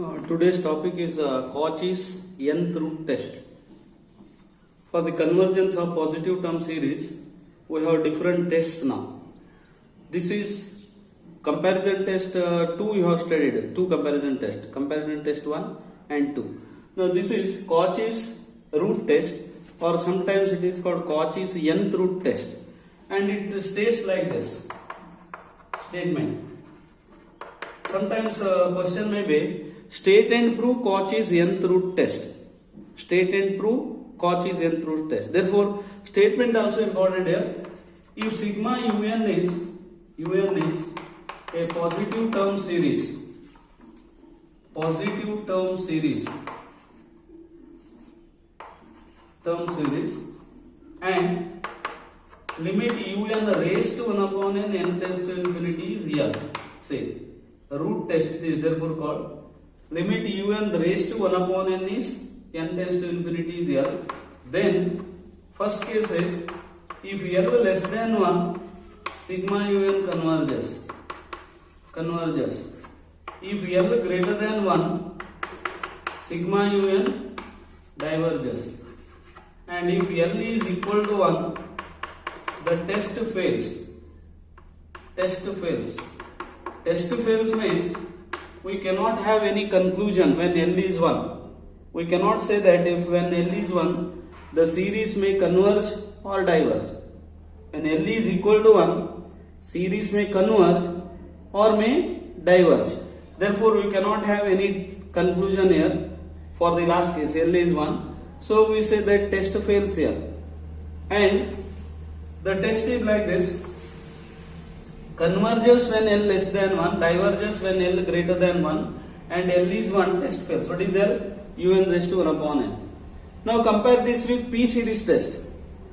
Today's topic is Cauchy's nth root test. For the convergence of positive term series, we have different tests now. This is comparison test 2 you have studied, two comparison test 1 and 2. Now this is Cauchy's root test, or sometimes it is called Cauchy's nth root test, and it states like this statement. Sometimes question may be state and prove Cauchy's nth root test. State and prove Cauchy's nth root test. Therefore, statement also important here. If sigma un is a positive term series, and limit un raised to 1 upon n tends to infinity is L. Say, the root test is therefore called limit un raised to 1 upon n is n tends to infinity is L. Then first case is if L less than 1, sigma un converges. If L greater than 1, sigma un diverges. And if L is equal to 1, the test fails. Test fails means we cannot have any conclusion when L is 1. We cannot say that if when L is 1, the series may converge or diverge. When L is equal to 1, series may converge or may diverge. Therefore, we cannot have any conclusion here for the last case, L is 1. So, we say that test fails here. And the test is like this. Converges when L less than 1, diverges when L greater than 1, and L is 1, test fails. What is there? Un raised to 1 upon n. Now compare this with P series test.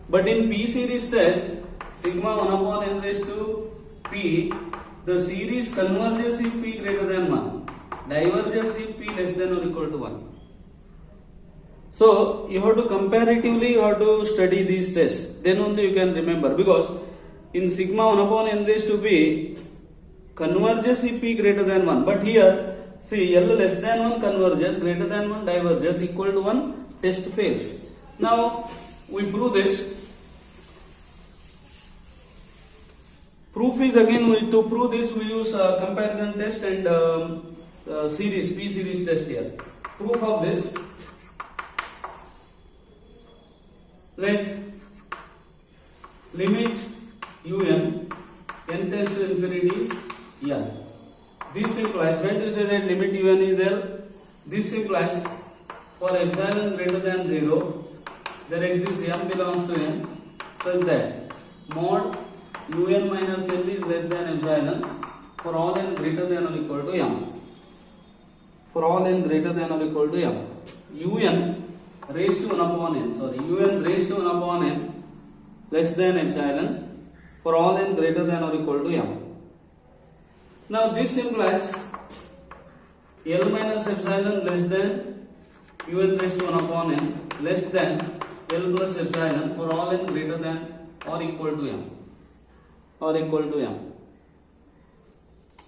But in P series test, sigma 1 upon n raised to P, the series converges if P greater than 1, diverges if P less than or equal to 1. So you have to comparatively you have to study these tests. Then only you can remember, because in sigma 1 upon n raised to P converges if P greater than 1. But here, see, L less than 1 converges, greater than 1 diverges, equal to 1, test fails. Now, we prove this. Proof is again, to prove this we use comparison test and P series test here. Proof of this, let limit un n tends to infinity is L. This implies, when you say that limit un is L, this implies for epsilon greater than 0, there exists m belongs to n such that mod un minus L is less than epsilon for all n greater than or equal to m. For all n greater than or equal to m. Un raised to 1 upon n, un raised to 1 upon n less than epsilon for all n greater than or equal to m. Now this implies L minus epsilon less than un raised to 1 upon n less than L plus epsilon for all n greater than or equal to m.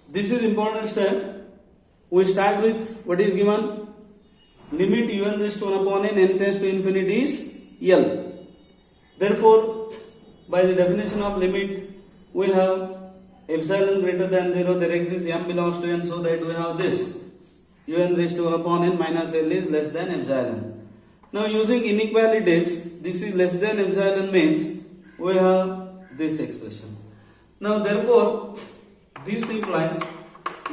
This is important step. We start with what is given. Limit un raised to 1 upon n tends to infinity is L. Therefore, by the definition of limit, we have epsilon greater than 0, there exists m belongs to n, so that we have this un raised to 1 upon n minus L is less than epsilon. Now using inequalities, this is less than epsilon means we have this expression. Now therefore, this implies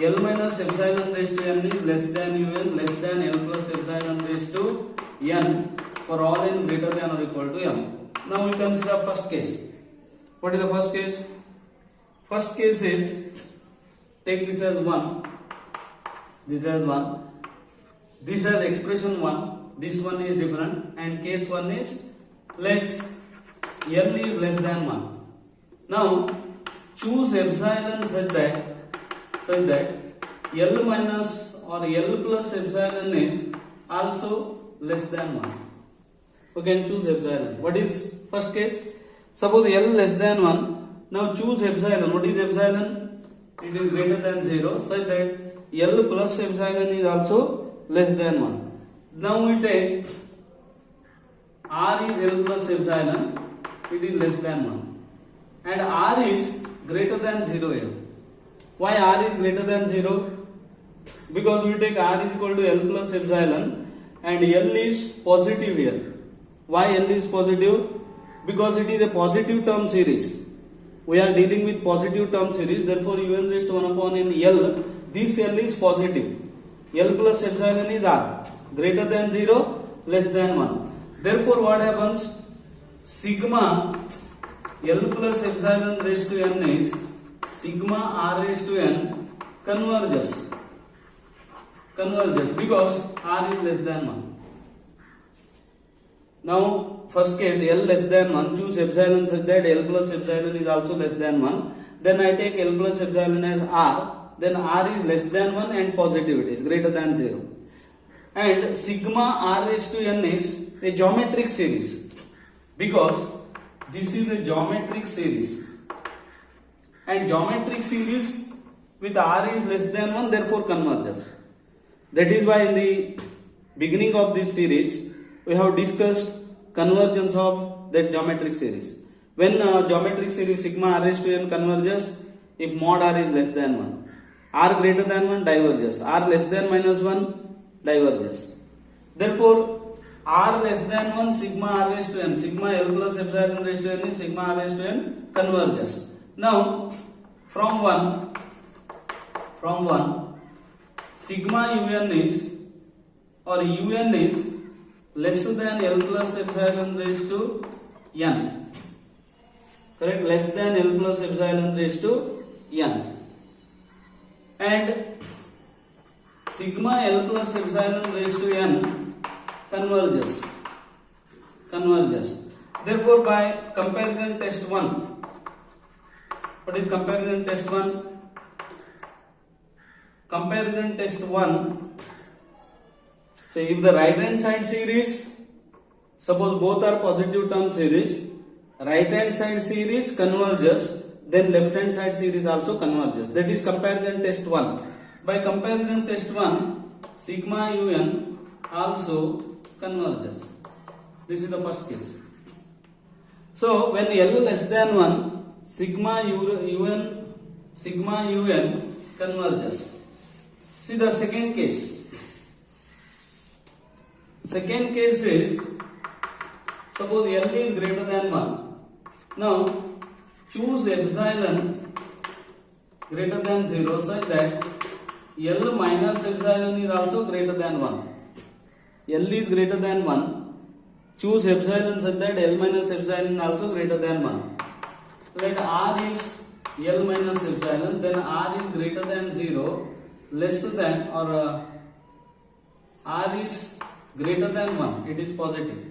L minus epsilon raised to n is less than un less than L plus epsilon raised to n for all n greater than or equal to m. Now we consider first case. What is the first case? First case is, take this as 1, this as 1, this as expression 1, this one is different, and case 1 is let L is less than 1. Now choose epsilon such that L minus or L plus epsilon is also less than 1. We can choose epsilon. What is first case? Suppose L less than 1. Now choose epsilon. What is epsilon? It is greater than 0, such that L plus epsilon is also less than 1. Now we take R is L plus epsilon, it is less than 1. And R is greater than 0 here. Why R is greater than 0? Because we take R is equal to L plus epsilon and L is positive here. Why L is positive? Because it is a positive term series. We are dealing with positive term series, therefore un raised to 1 upon n L, this L is positive. L plus epsilon is R, greater than 0, less than 1. Therefore what happens? Sigma L plus epsilon raised to n is sigma R raised to n converges because R is less than 1. Now first case L less than 1, choose epsilon such that L plus epsilon is also less than 1. Then I take L plus epsilon as R, then R is less than 1 and positive, it is greater than 0. And sigma R raised to n is a geometric series because this is a geometric series. And geometric series with R is less than 1, therefore converges. That is why in the beginning of this series we have discussed convergence of that geometric series. When geometric series sigma R raised to n converges if mod R is less than 1. R greater than 1 diverges. R less than minus 1 diverges. Therefore R less than 1 sigma R raised to n, sigma L plus epsilon raised to n is sigma R raised to n converges. Now from 1 sigma un is or un is less than L plus epsilon raised to n. Correct? Less than L plus epsilon raised to n. And sigma L plus epsilon raised to n converges. Therefore by comparison test 1, what is comparison test 1? Comparison test 1, say if the right hand side series, suppose both are positive term series, right hand side series converges, then left hand side series also converges. That is comparison test 1. By comparison test 1, sigma un also converges. This is the first case. So when L less than 1, sigma un converges. See the second case. Second case is, suppose L is greater than 1. Now choose epsilon greater than 0 such that L minus epsilon is also greater than 1. L is greater than 1. Choose epsilon such that L minus epsilon is also greater than 1. Let R is L minus epsilon, then R is greater than 0, less than or R is greater than 1, it is positive.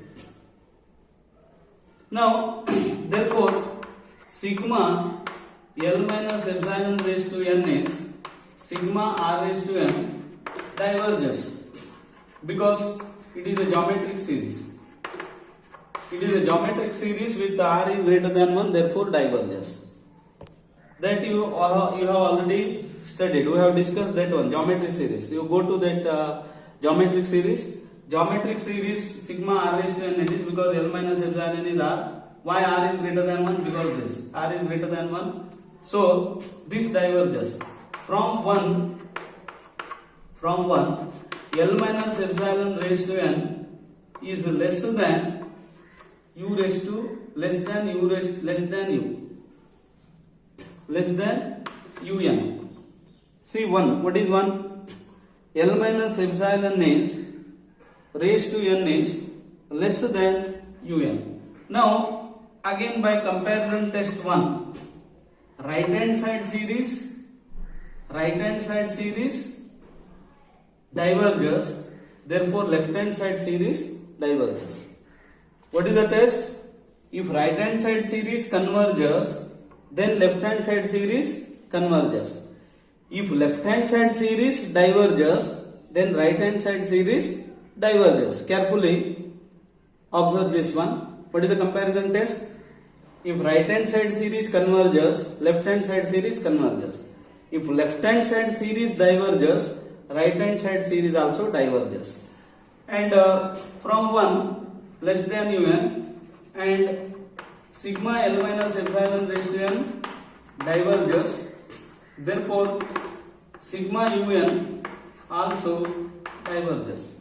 Now therefore sigma L minus epsilon raised to n is sigma R raised to n diverges because it is a geometric series. It is a geometric series with R is greater than 1, therefore diverges. That you have already studied. We have discussed that one, geometric series. You go to that geometric series. Geometric series sigma R raised to n, it is because L minus epsilon is R. Why R is greater than 1? Because this R is greater than 1. So this diverges. From 1 L minus epsilon raised to n is less than u raised to less than u less than un. See 1. What is 1? L minus epsilon is raised to n is less than un. Now again by comparison test 1, right hand side series diverges, therefore left hand side series diverges. What is the test? If right hand side series converges, then left hand side series converges. If left hand side series diverges, then right hand side series diverges. Carefully observe this one. What is the comparison test? If right hand side series converges, left hand side series converges. If left hand side series diverges, right hand side series also diverges. And from 1 less than un and sigma L minus epsilon raised to n diverges. Therefore, sigma un also diverges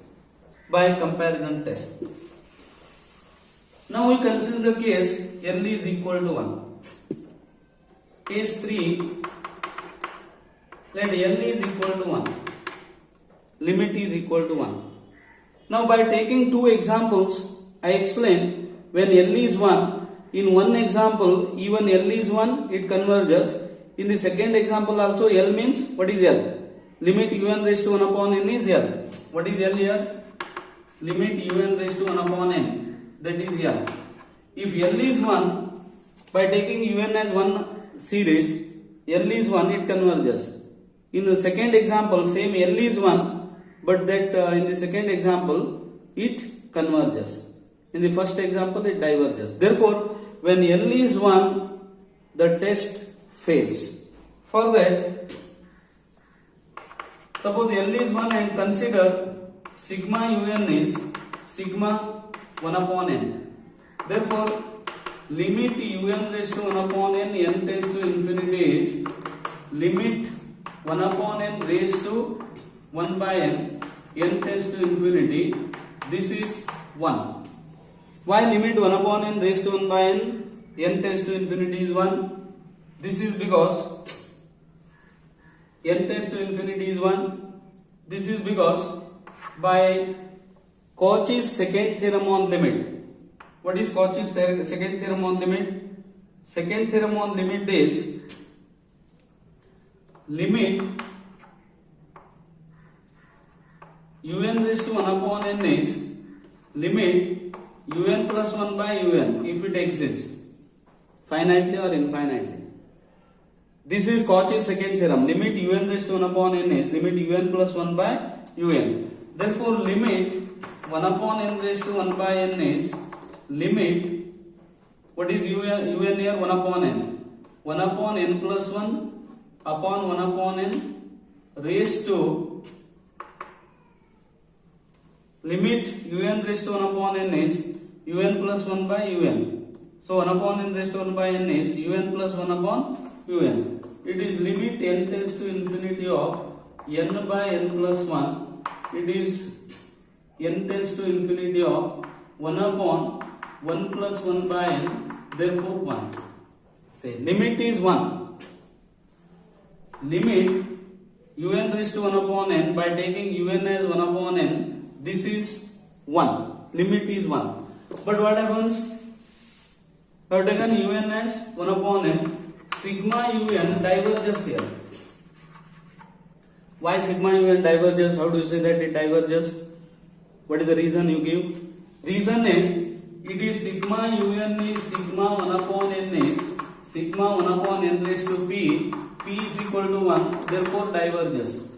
by comparison test. Now we consider the case L is equal to 1. Case 3, let L is equal to 1. Limit is equal to 1. Now by taking two examples, I explain when L is 1, in one example even L is 1, it converges. In the second example also L means, what is L? Limit un raised to 1 upon n is L. What is L here? Limit un raised to 1 upon n. That is L. If L is 1, by taking un as one series, L is 1, it converges. In the second example, same L is 1, but that in the second example, it converges. In the first example, it diverges. Therefore, when L is 1, the test fails. For that, suppose L is 1 and consider sigma un is sigma 1 upon n. Therefore, limit un raised to 1 upon n, n tends to infinity is limit 1 upon n raised to 1 by n, n tends to infinity. This is 1. Why limit 1 upon n raised to 1 by n, n tends to infinity is 1? This is because n tends to infinity is 1. This is because by Cauchy's second theorem on limit. What is Cauchy's second theorem on limit? Second theorem on limit is limit un raised to 1 upon n is limit un plus 1 by un if it exists finitely or infinitely. This is Cauchy's second theorem. Limit un raised to 1 upon n is limit un plus 1 by un. Therefore, limit 1 upon n raised to 1 by n is limit, what is un here? 1 upon n. 1 upon n plus 1 upon 1 upon n raised to limit un raised to 1 upon n is un plus 1 by un. So 1 upon n raised to 1 by n is un plus 1 upon un. It is limit n tends to infinity of n by n plus 1. It is n tends to infinity of 1 upon 1 plus 1 by n, therefore 1. Say limit is 1. Limit un raised to 1 upon n, by taking un as 1 upon n, this is 1. Limit is 1. But what happens? I have taken un as 1 upon n, sigma un diverges here. Why sigma un diverges? How do you say that it diverges? What is the reason you give? Reason is, it is sigma un is sigma 1 upon n is sigma 1 upon n raised to p is equal to 1, therefore diverges.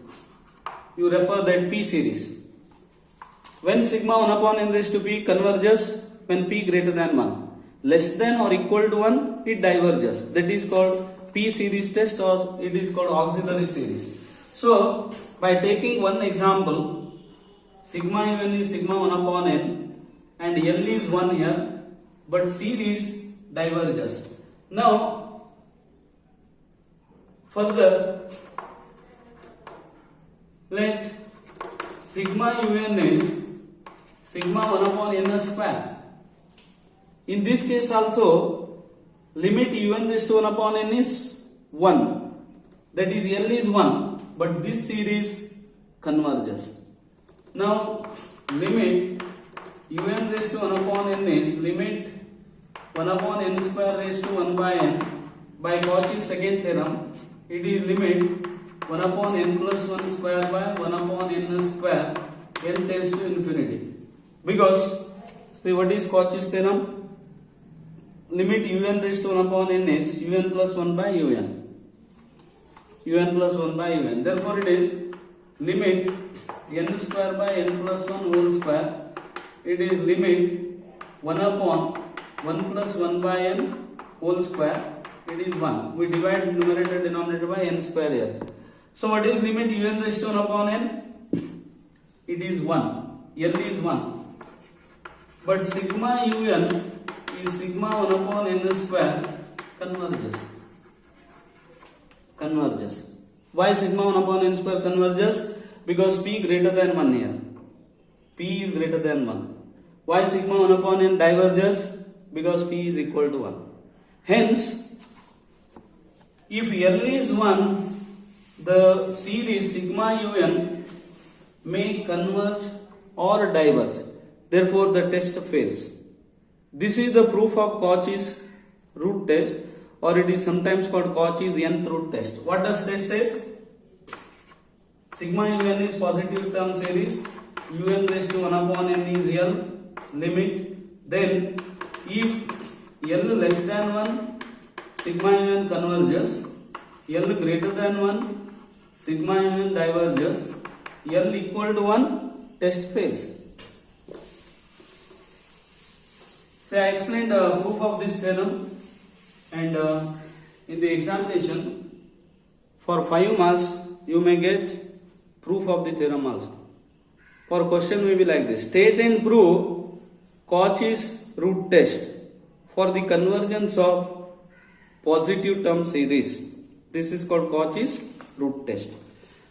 You refer that p series. When sigma 1 upon n raised to p converges when p greater than 1. Less than or equal to 1, it diverges. That is called p series test, or it is called auxiliary series. So, by taking one example, sigma un is sigma 1 upon n and L is 1 here, but series diverges. Now, further, let sigma un is sigma 1 upon n square. In this case also, limit un raised to 1 upon n is 1. That is, L is 1, but this series converges. Now, limit un raised to 1 upon n is limit 1 upon n square raised to 1 by n. By Cauchy's second theorem, it is limit 1 upon n plus 1 square by 1 upon n square, n tends to infinity. Because, see what is Cauchy's theorem? Limit un raised to 1 upon n is un plus 1 by un. Un plus 1 by un. Therefore, it is limit n square by n plus 1 whole square. It is limit 1 upon 1 plus 1 by n whole square. It is 1. We divide numerator denominator by n square here. So what is limit un raised to 1 upon n? It is 1. L is 1. But sigma un is sigma 1 upon n square converges. Why sigma 1 upon n square converges? Because p greater than 1 here. P is greater than 1. Why sigma 1 upon n diverges? Because p is equal to 1. Hence, if L is 1, the series sigma un may converge or diverge. Therefore, the test fails. This is the proof of Cauchy's root test, or it is sometimes called Cauchy's nth root test. What does test says? Sigma un is positive term series. Un raised to 1 upon n is L limit. Then, if L less than 1, sigma un converges. L greater than 1, sigma un diverges. L equal to 1, test fails. So I explained the proof of this theorem, and in the examination for 5 marks you may get proof of the theorem also. For question may be like this: state and prove Cauchy's root test for the convergence of positive term series. This is called Cauchy's root test.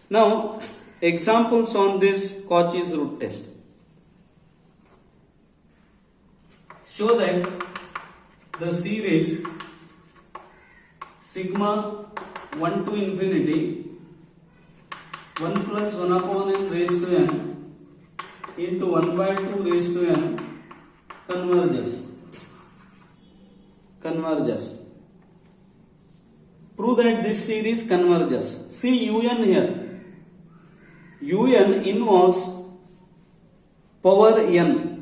Now, examples on this Cauchy's root test. Show that the series sigma 1 to infinity 1 plus 1 upon n raised to n into 1 by 2 raised to n converges. Prove that this series converges. See un here. Un involves power n.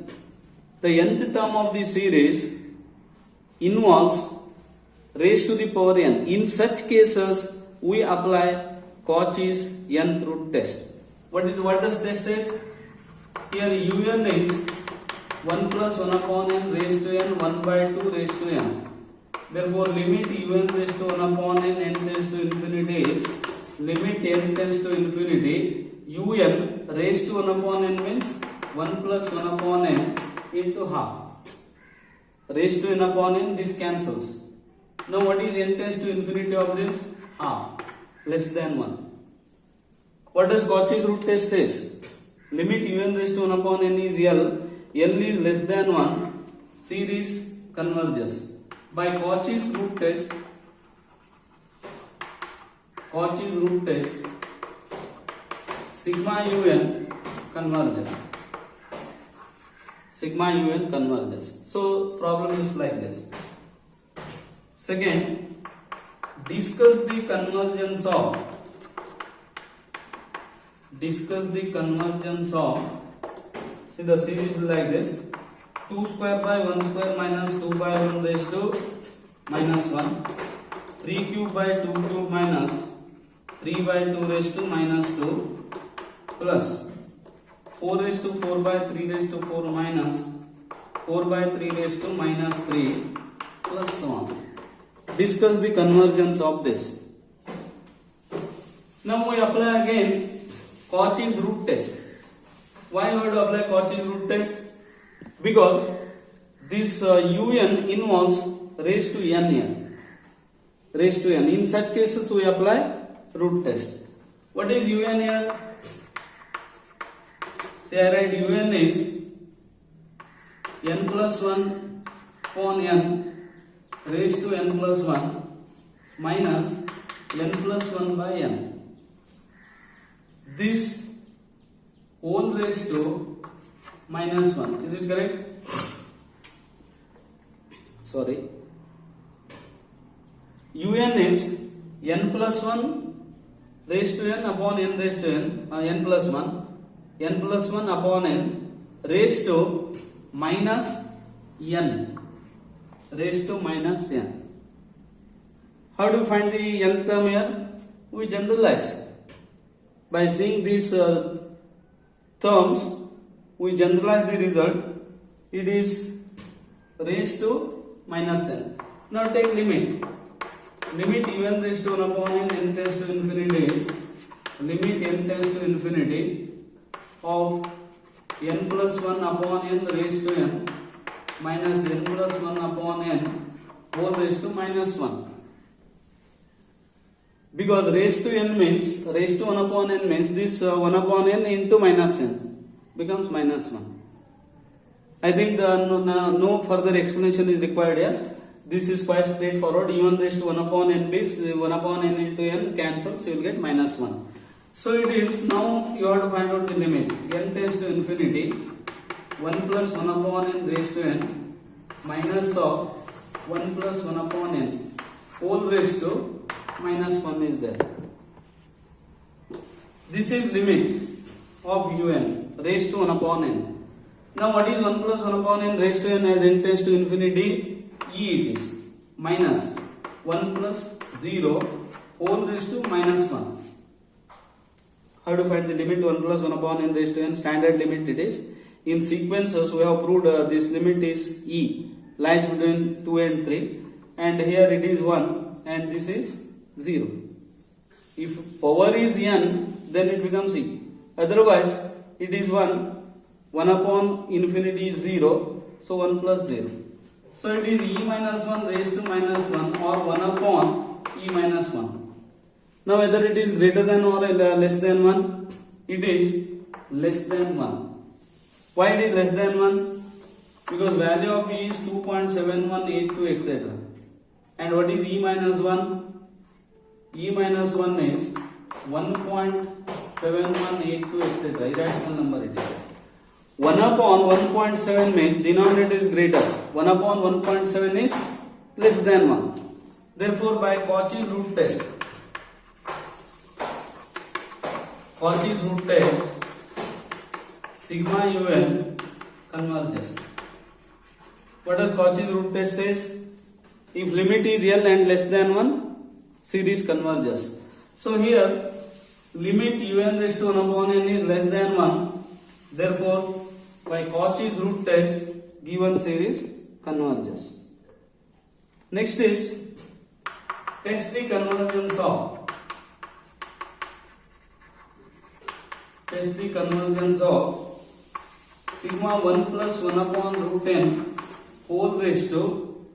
The nth term of the series involves raised to the power n. In such cases, we apply Cauchy's nth root test. What does test says? Here un is 1 plus 1 upon n raised to n 1 by 2 raised to n. Therefore, limit un raised to 1 upon n tends to infinity is limit n tends to infinity. Un raised to 1 upon n means 1 plus 1 upon n into half. Raised to n upon n, this cancels. Now what is n tends to infinity of this? Half. Less than 1. What does Cauchy's root test says? Limit un raised to 1 upon n is L. L is less than 1. Series converges. By Cauchy's root test, sigma un converges. So problem is like this. Second, discuss the convergence of, see the series is like this: 2 square by 1 square minus 2 by 1 raised to minus 1, 3 cube by 2 cube minus 3 by 2 raised to minus 2, plus 4 raised to 4 by 3 raised to 4 minus 4 by 3 raised to minus 3, plus so on. Discuss the convergence of this. Now we apply again Cauchy's root test. Why we have to apply Cauchy's root test? Because this un involves raised to n here. Raised to n. In such cases we apply root test. What is un here? Say I write un is n plus 1 upon n raised to n plus 1 minus n plus 1 by n. This whole raised to minus 1. Is it correct? Sorry. Un is n plus 1 raised to n upon n raised to n, n plus 1 upon n raised to minus n. Raised to minus n. How do you find the nth term here? We generalize. By seeing these terms, we generalize the result. It is raised to minus n. Now take limit. limit un raised to 1 upon n tends to infinity is limit n tends to infinity of n plus 1 upon n raised to n minus n plus 1 upon n whole raised to minus 1. Because raised to n means raised to 1 upon n means this 1 upon n into minus n becomes minus 1. I think no further explanation is required here. This is quite straightforward. Un raised to 1 upon n base 1 upon n into n cancels, you will get minus 1. So it is now you have to find out the limit. N tends to infinity 1 plus 1 upon n raised to n minus of 1 plus 1 upon n whole raised to minus 1 is there. This is limit of un raised to 1 upon n. Now what is 1 plus 1 upon n raised to n as n tends to infinity? E it is minus 1 plus 0 whole raised to minus 1. How to find the limit 1 plus 1 upon n raised to n? Standard limit it is. In sequences we have proved this limit is E lies between 2 and 3, and here it is 1 and this is 0. If power is n, then it becomes E. Otherwise it is 1 upon infinity is 0, so 1 plus 0. So it is E minus 1 raised to minus 1 or 1 upon E minus 1. Now whether it is greater than or less than 1, it is less than 1. Why it is less than 1? Because value of E is 2.7182 etc. And what is E minus 1? E minus 1 is 1.7182 etc. Irrational number it is. 1 upon 1.7 means denominator is greater. 1 upon 1.7 is less than 1. Therefore by Cauchy's root test, sigma un converges. What does Cauchy's root test says? If limit is L and less than 1, series converges. So here limit un raised to 1 upon n is less than 1. Therefore by Cauchy's root test given series converges. Next is test the convergence of sigma 1 plus 1 upon root n whole raised to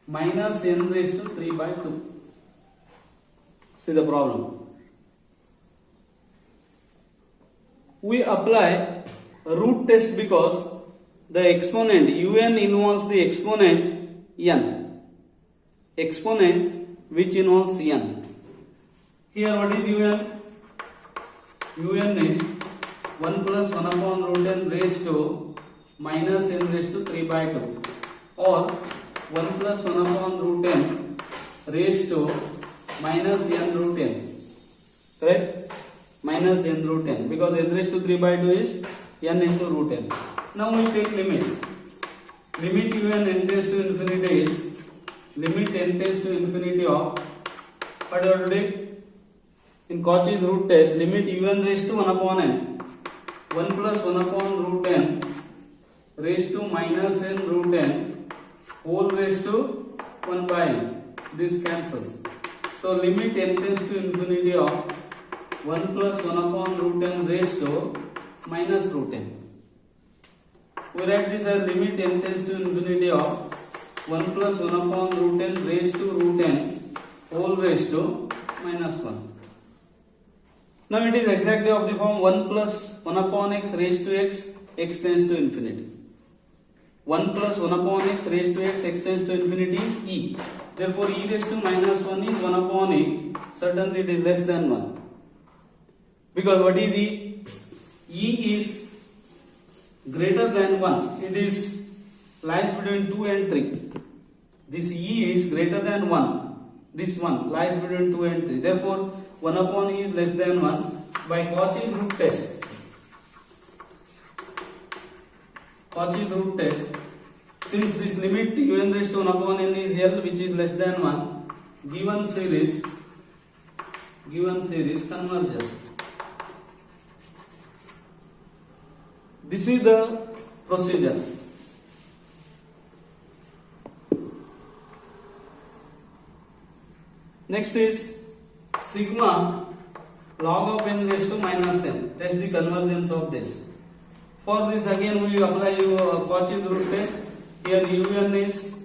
minus n raised to 3 by 2. See the problem. We apply a root test because the exponent un involves the exponent n. Exponent which involves n. Here what is un? Un is 1 plus 1 upon root n raised to minus n raised to 3 by 2, or 1 plus 1 upon root n raised to minus n root n. Correct? Minus n root n, because n raised to 3 by 2 is n into root n. Now we take limit. Limit un n tends to infinity is limit n tends to infinity of, what you have to take? In Cauchy's root test, limit un raised to 1 upon n, 1 plus 1 upon root n raised to minus n root n whole raised to 1 by n. This cancels. So limit n tends to infinity of 1 plus 1 upon root n raised to minus root n. We write this as limit n tends to infinity of 1 plus 1 upon root n raised to root n whole raised to minus 1. Now it is exactly of the form 1 plus 1 upon x raised to x, x tends to infinity. 1 plus 1 upon x raised to x, x tends to infinity is e. Therefore e raised to minus 1 is 1 upon e. Certainly it is less than 1. Because what is e? E is greater than 1. It is lies between 2 and 3. This e is greater than 1. This one lies between 2 and 3. Therefore 1 upon e is less than 1. By Cauchy's root test, since this limit un raised to 1 upon n is L, which is less than 1, given series converges. This is the procedure. Next is sigma log of n raised to minus n. Test the convergence of this. For this again we apply Cauchy's root test. Here un is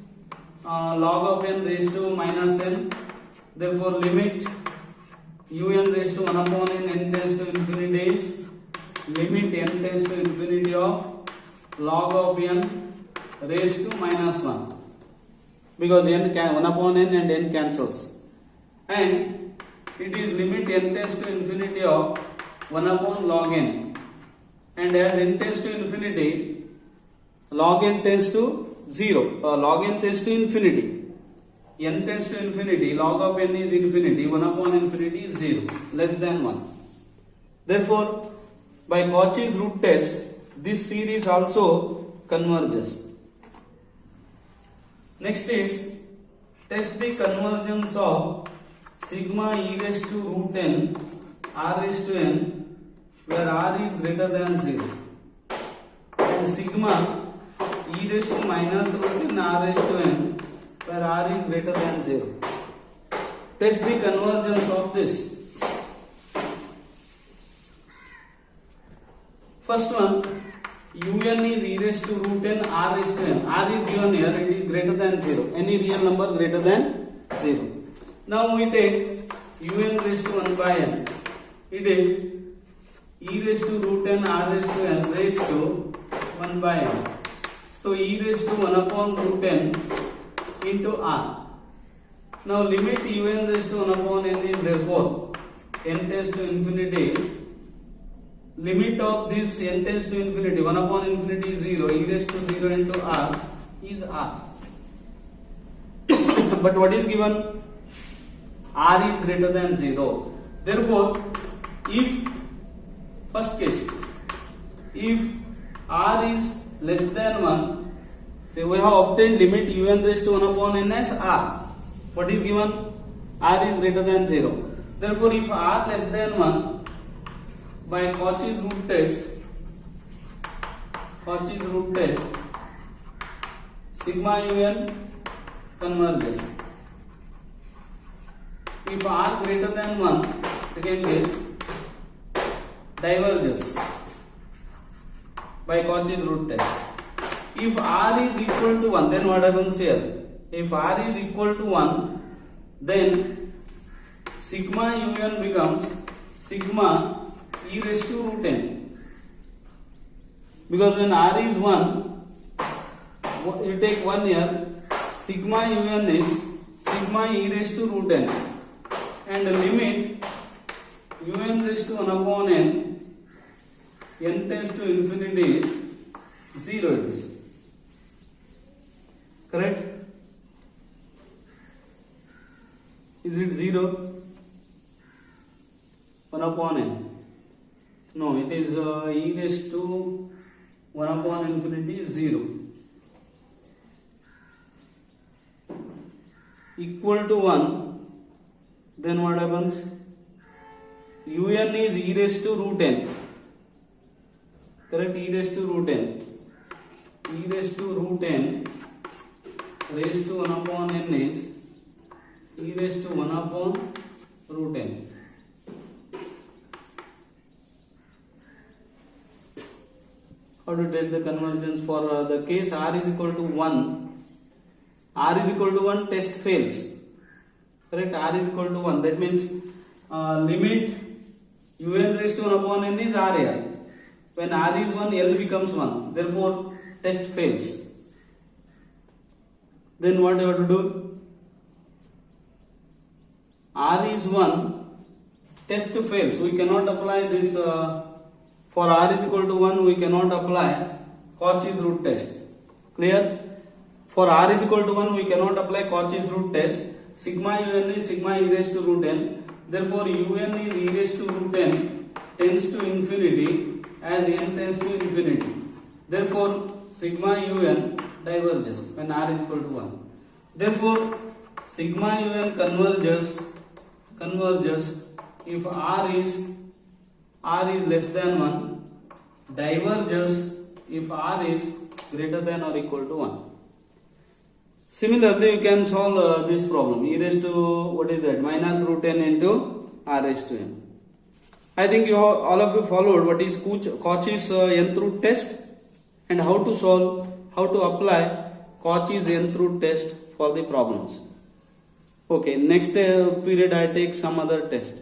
log of n raised to minus n. Therefore limit un raised to 1 upon n tends to infinity is limit n tends to infinity of log of n raised to minus 1, because n can 1 upon n and n cancels, and it is limit n tends to infinity of 1 upon log n, and as n tends to infinity log n tends to 0, log n tends to infinity, n tends to infinity, log of n is infinity, 1 upon infinity is 0, less than 1. Therefore by Cauchy's root test this series also converges. Next is test the convergence of sigma e raised to root n r raised to n where r is greater than 0, and sigma e raised to minus root n r raised to n where r is greater than 0. Test the convergence of this. First one, un is e raised to root n r raised to n. R is given here, it is greater than 0. Any real number greater than 0. Now we take un raised to 1 by n. It is e raised to root n r raised to n raised to 1 by n. So e raised to 1 upon root n into r. Now limit un raised to 1 upon n is therefore n tends to infinity is limit of this n tends to infinity, 1 upon infinity is 0, e raised to 0 into r is r. But what is given? R is greater than 0. Therefore if first case, if r is less than 1, say we have obtained limit un raised to 1 upon n as r. What is given? R is greater than 0. Therefore if r less than 1, by Cauchy's root test, sigma un converges. If r greater than 1, second case, diverges by Cauchy's root test. If r is equal to 1, then what happens here? If r is equal to 1, then sigma un becomes sigma e raised to root n, because when r is 1, you take 1 here, sigma un is sigma e raised to root n, and the limit un raised to 1 upon n tends to infinity is 0. It is correct? Is it 0? 1 upon n? No, it is e raised to 1 upon infinity is 0. Equal to 1, then what happens? Un is e raised to root n. Correct? E raised to root n. E raised to root n raised to 1 upon n is e raised to 1 upon root n. How to test the convergence for the case r is equal to 1? R is equal to 1, test fails. Correct? R is equal to 1. That means limit un raised to 1 upon n is r here. When r is 1, L becomes 1. Therefore, test fails. Then what you have to do? R is 1, test fails. We cannot apply this. For r is equal to 1, we cannot apply Cauchy's root test. Clear? For r is equal to 1, we cannot apply Cauchy's root test. Sigma un is sigma e raised to root n. Therefore, un is e raised to root n tends to infinity as n tends to infinity. Therefore, sigma un diverges when r is equal to 1. Therefore, sigma un converges if r is less than 1, diverges if r is greater than or equal to 1. Similarly, you can solve this problem. E raised to, what is that, minus root n into r raised to n. I think all of you followed what is Cauchy's nth root test and how to solve, how to apply Cauchy's nth root test for the problems. Okay, next period I take some other test.